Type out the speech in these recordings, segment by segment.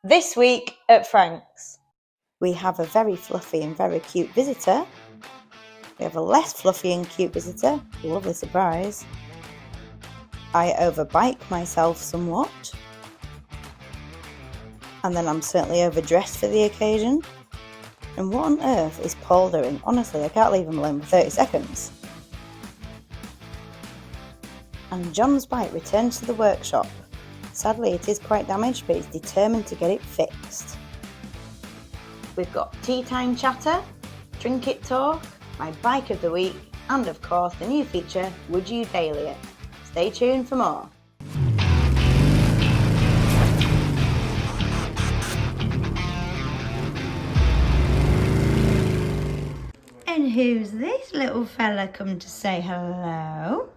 This week at Frank's, we have a very fluffy and very cute visitor. We have a less fluffy and cute visitor. Lovely surprise. I overbike myself somewhat. And then I'm certainly overdressed for the occasion. And what on earth is Paul doing? Honestly, I can't leave him alone for 30 seconds. And John's bike returns to the workshop. Sadly, it is quite damaged, but he's determined to get it fixed. We've got tea time chatter, trinket talk, my bike of the week, and of course the new feature, Would You Daily It? Stay tuned for more. And who's this little fella come to say hello?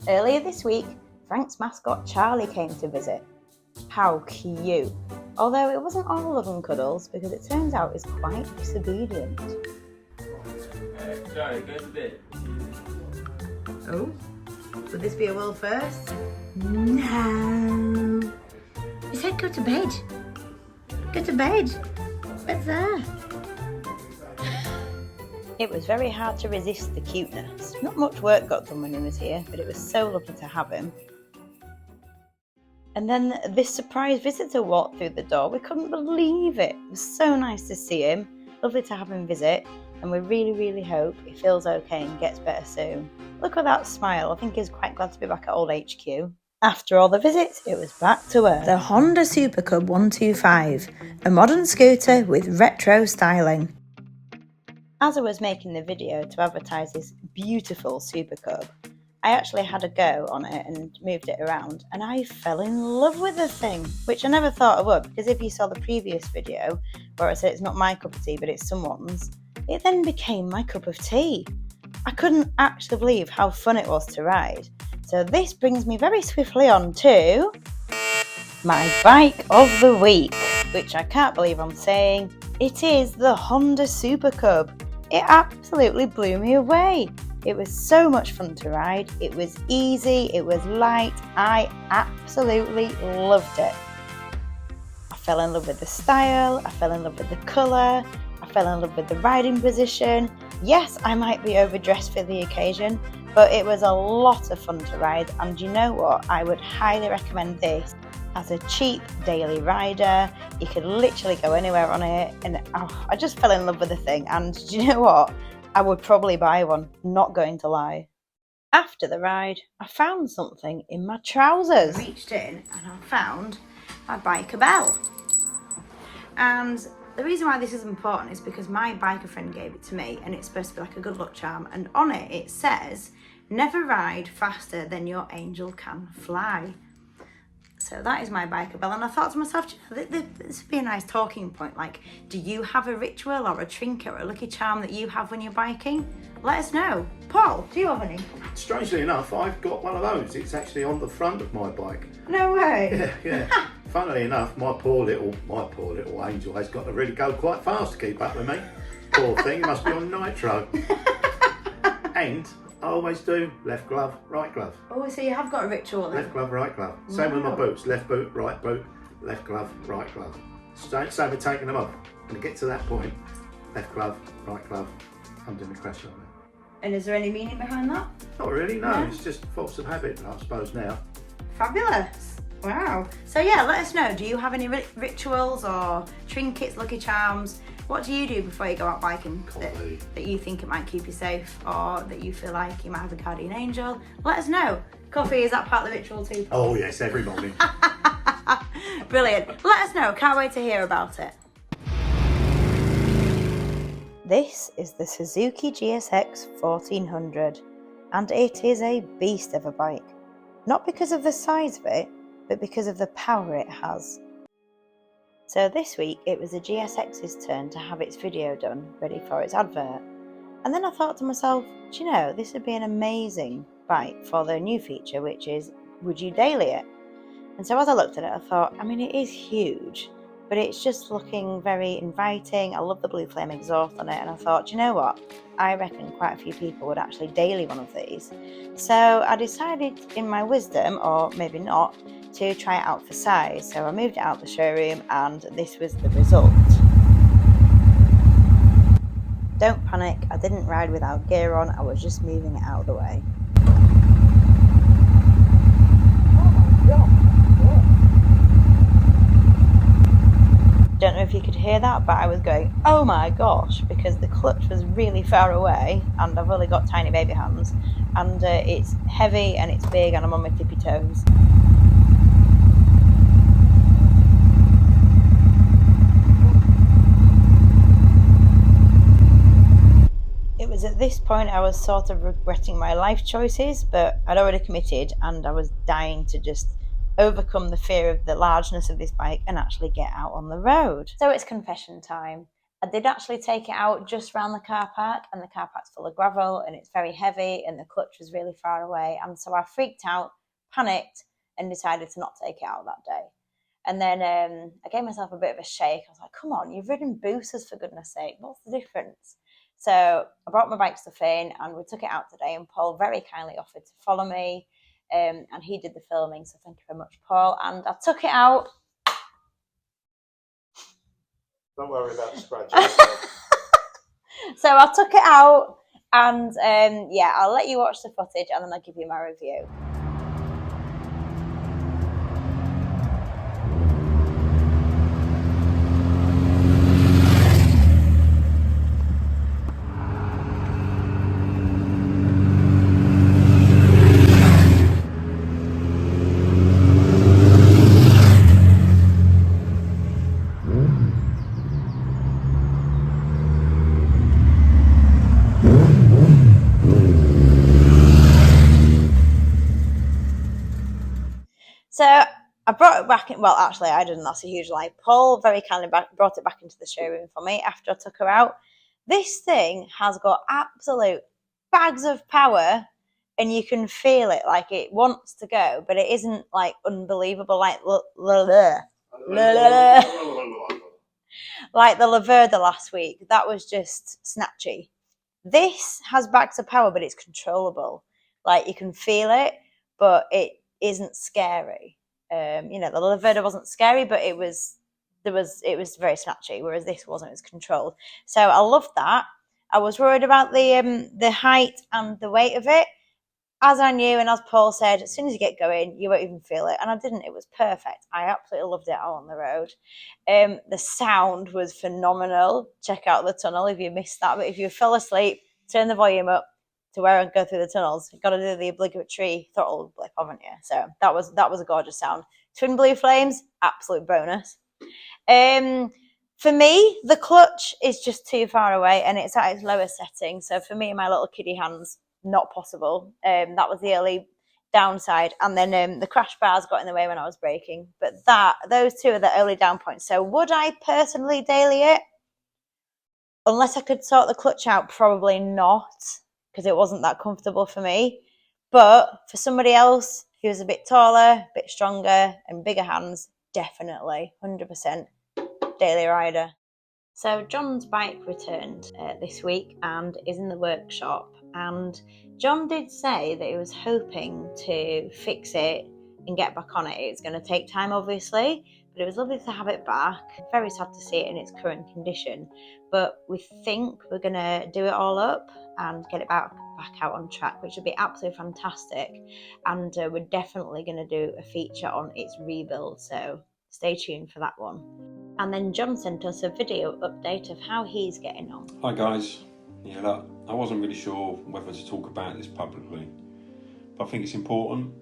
Earlier this week, Frank's mascot Charlie came to visit. How cute! Although it wasn't all love and cuddles, because it turns out he's quite disobedient. Charlie, go to bed. Oh, would this be a world first? No! He said go to bed. Go to bed. What's there? It was very hard to resist the cuteness. Not much work got done when he was here, but it was so lovely to have him. And then this surprise visitor walked through the door. We couldn't believe it. It was so nice to see him. Lovely to have him visit. And we really hope he feels okay and gets better soon. Look at that smile. I think he's quite glad to be back at old HQ. After all the visits, it was back to work. The Honda Super Cub 125. A modern scooter with retro styling. As I was making the video to advertise this beautiful Super Cub, I actually had a go on it and moved it around, and I fell in love with the thing, which I never thought I would, because if you saw the previous video where I said it's not my cup of tea but it's someone's, it then became my cup of tea. I couldn't actually believe how fun it was to ride. So this brings me very swiftly on to my bike of the week, which I can't believe I'm saying. It is the Honda Super Cub. It absolutely blew me away. It was so much fun to ride. It was easy, it was light. I absolutely loved it. I fell in love with the style, I fell in love with the colour, I fell in love with the riding position. Yes, I might be overdressed for the occasion, but it was a lot of fun to ride, and you know what? I would highly recommend this as a cheap daily rider. You could literally go anywhere on it, and I just fell in love with the thing, and do you know what? I would probably buy one, not going to lie. After the ride, I found something in my trousers. I reached in and I found my biker bell. And the reason why this is important is because my biker friend gave it to me, and it's supposed to be like a good luck charm, and on it says, never ride faster than your angel can fly. So that is my biker bell, and I thought to myself, this would be a nice talking point. Like, do you have a ritual or a trinket or a lucky charm that you have when you're biking? Let us know. Paul, do you have any? Strangely enough, I've got one of those. It's actually on the front of my bike. No way. Yeah. Funnily enough, my poor little angel has got to really go quite fast to keep up with me. Poor thing, must be on nitro. And I always do left glove, right glove. Oh, so you have got a ritual then? Left glove, right glove. Same with my boots. Left boot, right boot, left glove, right glove. Same with taking them off. When you get to that point, left glove, right glove, I'm doing the crash on it. And is there any meaning behind that? Not really, no. No? It's just force of habit, I suppose, now. Fabulous. Wow. So yeah, let us know. Do you have any rituals or trinkets, lucky charms? What do you do before you go out biking that you think it might keep you safe, or that you feel like you might have a guardian angel? Let us know. Coffee, is that part of the ritual too? Oh yes, every morning. Brilliant. Let us know. Can't wait to hear about it. This is the Suzuki GSX 1400, and it is a beast of a bike. Not because of the size of it, but because of the power it has. So this week it was the GSX's turn to have its video done, ready for its advert. And then I thought to myself, do you know, this would be an amazing bike for their new feature, which is, would you daily it? And so as I looked at it, I thought, I mean, it is huge, but it's just looking very inviting. I love the blue flame exhaust on it, and I thought, you know what, I reckon quite a few people would actually daily one of these. So I decided in my wisdom, or maybe not, to try it out for size. So I moved it out the showroom, and this was the result. Don't panic, I didn't ride without gear on, I was just moving it out of the way. Don't know if you could hear that, but I was going, oh my gosh, because the clutch was really far away, and I've only got tiny baby hands, and it's heavy and it's big, and I'm on my tippy toes. It was at this point I was sort of regretting my life choices, but I'd already committed, and I was dying to just overcome the fear of the largeness of this bike and actually get out on the road. So it's confession time. I did actually take it out just around the car park, and the car park's full of gravel and it's very heavy and the clutch was really far away, and so I freaked out, panicked, and decided to not take it out that day. And then I gave myself a bit of a shake. I was like, come on, you've ridden boosters for goodness sake, what's the difference? So I brought my bike stuff in and we took it out today, and Paul very kindly offered to follow me, and he did the filming, so thank you very much, Paul. And I took it out. Don't worry about scratching. So I took it out, and yeah, I'll let you watch the footage and then I'll give you my review. So I brought it back in, well, actually I didn't, that's a huge lie. Paul very kindly brought it back into the showroom for me after I took her out. This thing has got absolute bags of power, and you can feel it, like it wants to go, but it isn't like unbelievable, like like the Laverda last week. That was just snatchy. This has bags of power, but it's controllable. Like you can feel it, but it isn't scary. You know, the Laverda wasn't scary, but it was very snatchy, whereas this wasn't. It was controlled. So I loved that. I was worried about the height and the weight of it. As I knew, and as Paul said, as soon as you get going, you won't even feel it. And I didn't. It was perfect. I absolutely loved it out on the road. The sound was phenomenal. Check out the tunnel if you missed that. But if you fell asleep, turn the volume up to where I go through the tunnels. You've got to do the obligatory throttle blip, haven't you? So that was a gorgeous sound. Twin blue flames, absolute bonus. For me, the clutch is just too far away, and it's at its lowest setting. So for me, my little kiddie hands, not possible. That was the only downside, and then the crash bars got in the way when I was braking. But those two are the only down points. So would I personally daily it? Unless I could sort the clutch out, probably not, because it wasn't that comfortable for me. But for somebody else who's a bit taller, a bit stronger, and bigger hands, definitely 100% daily rider. So John's bike returned this week and is in the workshop, and John did say that he was hoping to fix it and get back on it. It's going to take time, obviously, but it was lovely to have it back. Very sad to see it in its current condition, but we think we're going to do it all up and get it back out on track, which would be absolutely fantastic. And we're definitely going to do a feature on its rebuild, so stay tuned for that one. And then John sent us a video update of how he's getting on. Hi guys, yeah, look, I wasn't really sure whether to talk about this publicly, but I think it's important.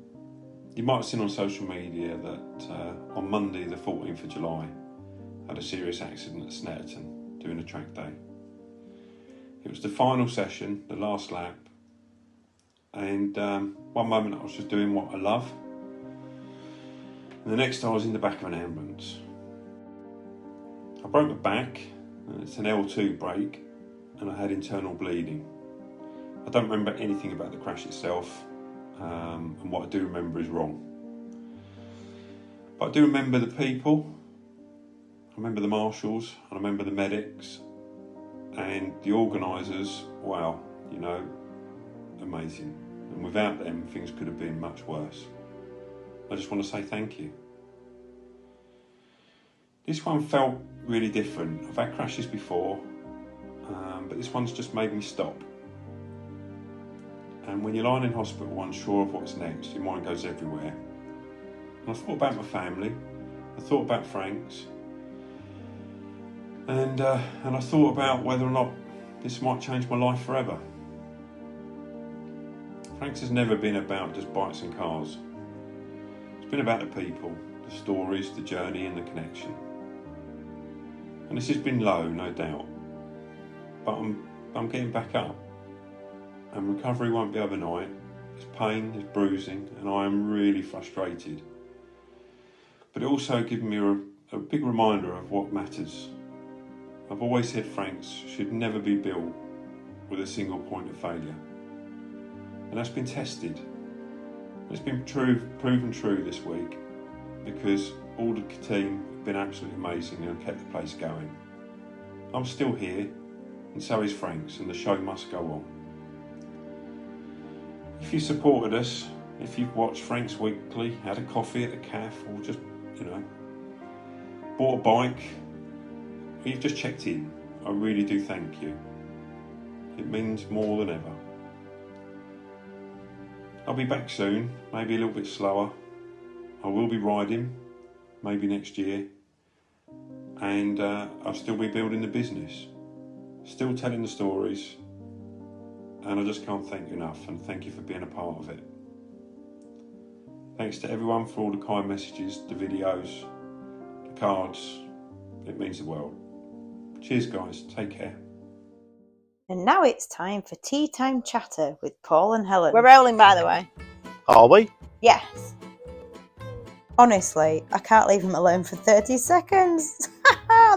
You might have seen on social media that on Monday the 14th of July I had a serious accident at Snetterton doing a track day. It was the final session, the last lap, and one moment I was just doing what I love, and the next I was in the back of an ambulance. I broke my back, it's an L2 break, and I had internal bleeding. I don't remember anything about the crash itself, and what I do remember is wrong. But I do remember the people, I remember the marshals, I remember the medics, and the organisers. Wow, you know, amazing. And without them, things could have been much worse. I just want to say thank you. This one felt really different. I've had crashes before, but this one's just made me stop. And when you're lying in hospital unsure of what's next, your mind goes everywhere. And I thought about my family, I thought about Frank's, and I thought about whether or not this might change my life forever. Frank's has never been about just bikes and cars. It's been about the people, the stories, the journey and the connection. And this has been low, no doubt, but I'm getting back up. And recovery won't be overnight. There's pain, there's bruising, and I am really frustrated. But it also gives me a big reminder of what matters. I've always said Frank's should never be built with a single point of failure. And that's been tested. It's been proven true this week, because all the team have been absolutely amazing and kept the place going. I'm still here, and so is Frank's, and the show must go on. If you supported us, if you've watched Frank's Weekly, had a coffee at the cafe, or just, you know, bought a bike, or you've just checked in, I really do thank you. It means more than ever. I'll be back soon, maybe a little bit slower. I will be riding, maybe next year, and I'll still be building the business, still telling the stories, and I just can't thank you enough, and thank you for being a part of it. Thanks to everyone for all the kind messages, the videos, the cards. It means the world. Cheers guys, take care. And now it's time for Tea Time Chatter with Paul and Helen. We're rolling, by the way. Are we? Yes. Honestly, I can't leave him alone for 30 seconds.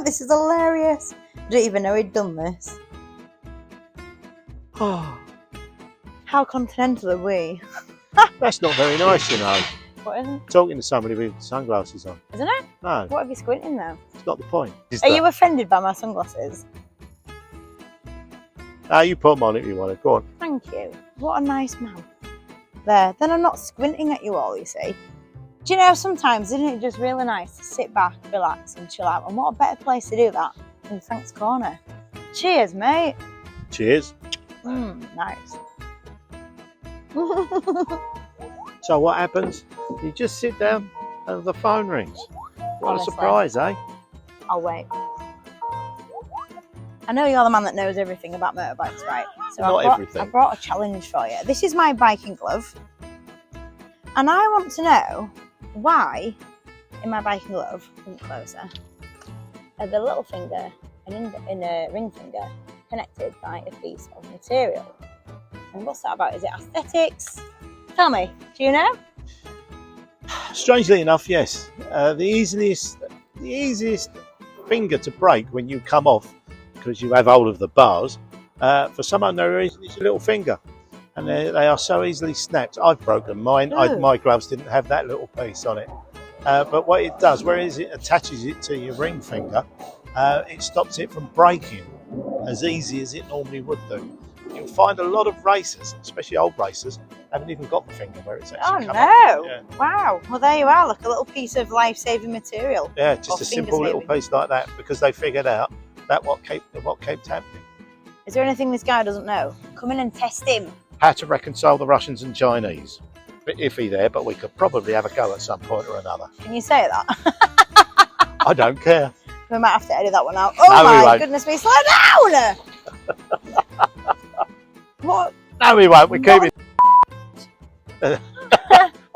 This is hilarious. I didn't even know he'd done this. How continental are we? That's not very nice, you know. What is it? Talking to somebody with sunglasses on. Isn't it? No, What have you squinting though? it's not the point. Are you offended by my sunglasses? You put them on if you want to. Go on. Thank you. What a nice man. There. Then I'm not squinting at you all, you see. Do you know, sometimes isn't it just really nice to sit back, relax and chill out? And what a better place to do that than Frank's Corner. Cheers, mate. Cheers. Nice. So what happens? You just sit down and the phone rings. What Honestly. a surprise, eh? I'll wait. I know you're the man that knows everything about motorbikes, right? So Not everything. I brought a challenge for you. This is my biking glove. And I want to know why in my biking glove, come closer, are the little finger and in a ring finger connected by a piece of material. And what's that about? Is it aesthetics? Tell me, do you know? Strangely enough, yes. The easiest finger to break when you come off, because you have hold of the bars, for some unknown reason, it's your little finger. And they are so easily snapped. I've broken mine. Oh. My gloves didn't have that little piece on it. But what it does, whereas it attaches it to your ring finger, it stops it from breaking as easy as it normally would do. You'll find a lot of racers, especially old racers, haven't even got the finger where it's actually come no. up. Yeah. Wow. Well, there you are. Look, a little piece of life-saving material. Yeah, Or just a fingers simple little maybe. piece like that, because they figured out that what kept happening. Is there anything this guy doesn't know? Come in and test him. How to reconcile the Russians and Chinese. Bit iffy there, but we could probably have a go at some point or another. Can you say that? I don't care. We might have to edit that one out. Oh No, we my won't. goodness me, slow down! What? No, we won't. We're keeping.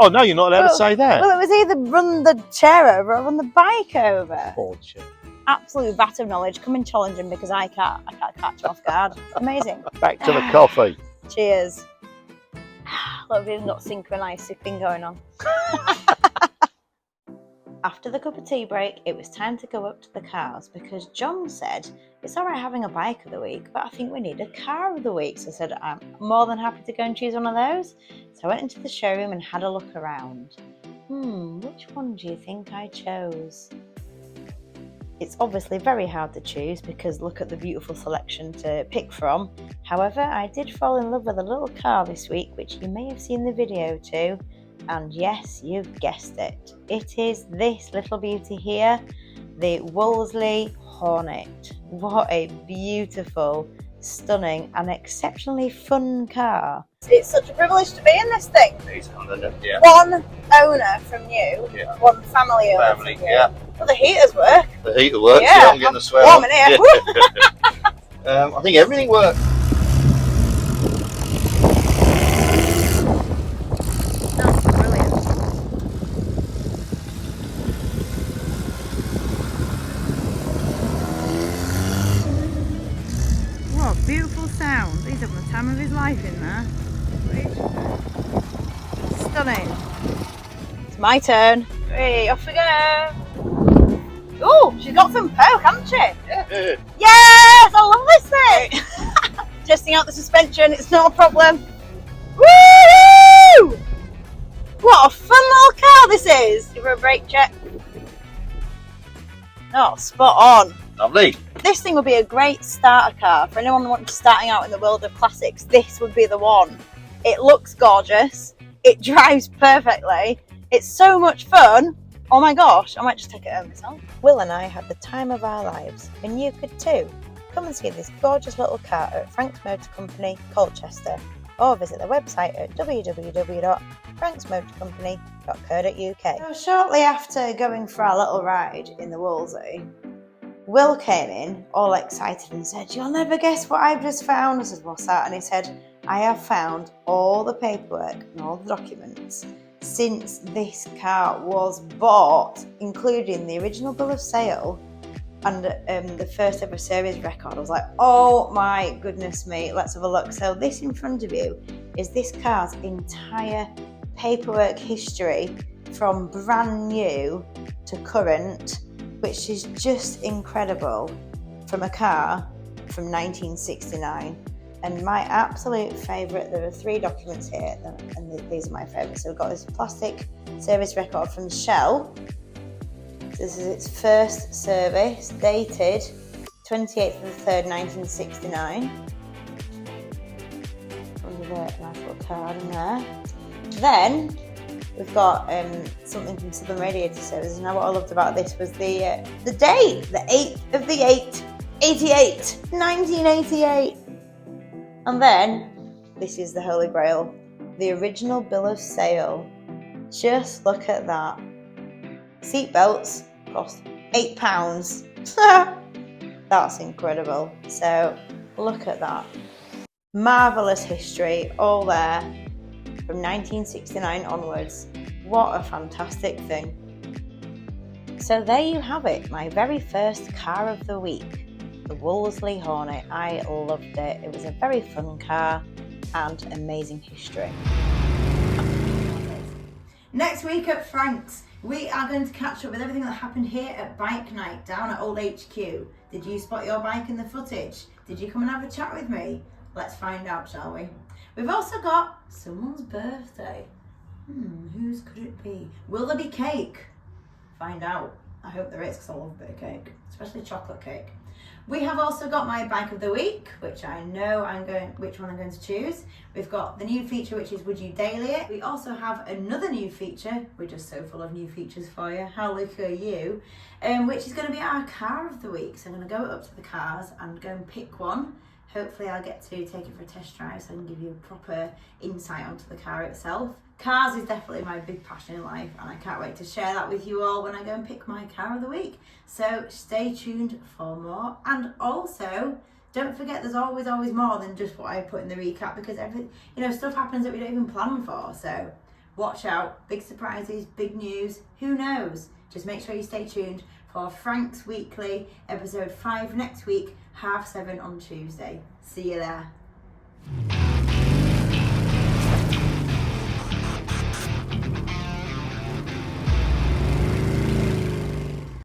Oh no, you're not allowed to say that. Well, it was either run the chair over or run the bike over. Poor chap. Absolute vat of knowledge. Come and challenge him because I can't catch him off guard. Amazing. Back to the coffee. Cheers. Look, we've got synchronised sipping going on. After the cup of tea break, it was time to go up to the cars because John said it's all right having a bike of the week, but I think we need a car of the week. So I said I'm more than happy to go and choose one of those. So I went into the showroom and had a look around. Which one do you think I chose? It's obviously very hard to choose because look at the beautiful selection to pick from. However, I did fall in love with a little car this week, which you may have seen the video too. And yes, you've guessed it. It is this little beauty here, the Wolseley Hornet. What a beautiful, stunning and exceptionally fun car. It's such a privilege to be in this thing. Yeah. One owner from you, Yeah. one family owner Family, from you. yeah. Well, the heaters work. The heater works, Yeah, yeah, I'm getting the swear. warm in here. Yeah. I think everything works. That's brilliant. What a beautiful sound. He's having the time of his life in there. Stunning. It's my turn. Hey, off we go. Oh, she's got some poke, hasn't she? Yeah. Yes, I love this thing. Testing out the suspension, it's not a problem. Woo! What a fun little car this is. Give her a brake check. Oh, spot on. Lovely. This thing would be a great starter car for anyone wanting to starting out in the world of classics. This would be the one. It looks gorgeous. It drives perfectly. It's so much fun. Oh my gosh, I might just take it home myself. Will and I had the time of our lives, and you could too. Come and see this gorgeous little car at Frank's Motor Company, Colchester, or visit the website at www.franksmotorcompany.co.uk. So shortly after going for our little ride in the Wolseley, Will came in all excited and said, "You'll never guess what I've just found." I said, "What's that?" And he said, "I have found all the paperwork and all the documents since this car was bought, including the original bill of sale and the first ever service record." I was like, oh my goodness me, let's have a look. So this in front of you is this car's entire paperwork history from brand new to current, which is just incredible from a car from 1969. And my absolute favourite, there are 3 documents here, and these are my favourites. So we've got this plastic service record from Shell. This is its first service, dated 28th of the 3rd, 1969. With a nice little card in there. Then we've got something from Southern Radiator Services. Now what I loved about this was the date, the 8th of the 8th, 88, 1988. And then, this is the Holy Grail, the original bill of sale. Just look at that. Seat belts cost £8. That's incredible. So, look at that. Marvellous history, all there, from 1969 onwards. What a fantastic thing. So there you have it, my very first car of the week. The Wolseley Hornet. I loved it. It was a very fun car and amazing history. Next week at Frank's, we are going to catch up with everything that happened here at Bike Night down at Old HQ. Did you spot your bike in the footage? Did you come and have a chat with me? Let's find out, shall we? We've also got someone's birthday. Whose could it be? Will there be cake? Find out. I hope there is, because I love a bit of cake, especially chocolate cake. We have also got my bike of the week, which I know which one I'm going to choose. We've got the new feature, which is Would You Daily It? We also have another new feature. We're just so full of new features for you. How lucky are you? Which is going to be our car of the week. So I'm going to go up to the cars and go and pick one. Hopefully I'll get to take it for a test drive so I can give you a proper insight onto the car itself. Cars is definitely my big passion in life, and I can't wait to share that with you all when I go and pick my car of the week. So stay tuned for more, and also don't forget there's always more than just what I put in the recap, because stuff happens that we don't even plan for. So watch out, big surprises, big news, who knows? Just make sure you stay tuned for Frank's Weekly, episode 5 next week, 7:30 on Tuesday. See you there.